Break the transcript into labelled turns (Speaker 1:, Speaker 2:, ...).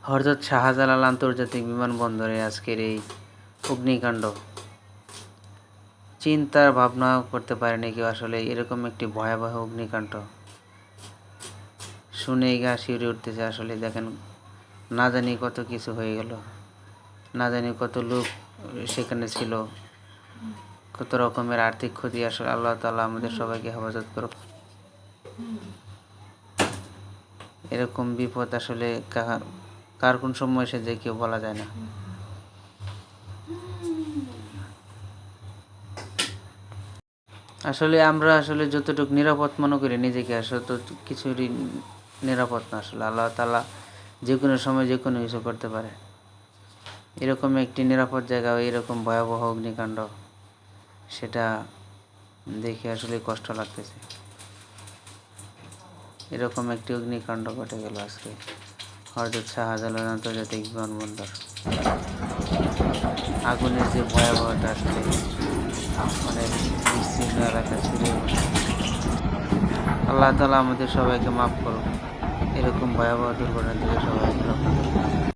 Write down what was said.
Speaker 1: হযরত শাহজালাল আন্তর্জাতিক বিমানবন্দরে আজকের এই অগ্নিকাণ্ড চিন্তার ভাবনা করতে পারেনি কেউ। আসলে এরকম একটি ভয়াবহ অগ্নিকাণ্ড শুনেই গা শিউরে উঠতেছে। আসলে দেখেন, না জানি কত কিছু হয়ে গেল, না জানি কত লোক সেখানে ছিল, কত রকমের আর্থিক ক্ষতি। আসলে আল্লাহ তাআলা আমাদের সবাইকে হেফাজত করুক। এরকম বিপদ আসলে কার কোন সময় এসে যায় কেউ বলা যায় না। আসলে আমরা যতটুকু নিরাপদ মনে করি নিজেকে, আসলে তো কিছুরই নিরাপদ না। আসলে আল্লাহ তাআলা যে কোনো সময় যে কোনো কিছু করতে পারে। এরকম একটি নিরাপদ জায়গা, এরকম ভয়াবহ অগ্নিকাণ্ড, সেটা দেখে আসলে কষ্ট লাগতেছে। এরকম একটি অগ্নিকাণ্ড ঘটে গেল আজকে হযরত শাহজালাল আন্তর্জাতিক বিমানবন্দর। আগুনের যে ভয়াবহতা, আসলে অনেক বিস্তীর্ণ এলাকা ছড়িয়ে পড়ে। আল্লাহ তাআলা আমাদের সবাইকে মাফ করুন, এরকম ভয়াবহ দুর্ঘটনা থেকে সবাইকে রক্ষা করুন।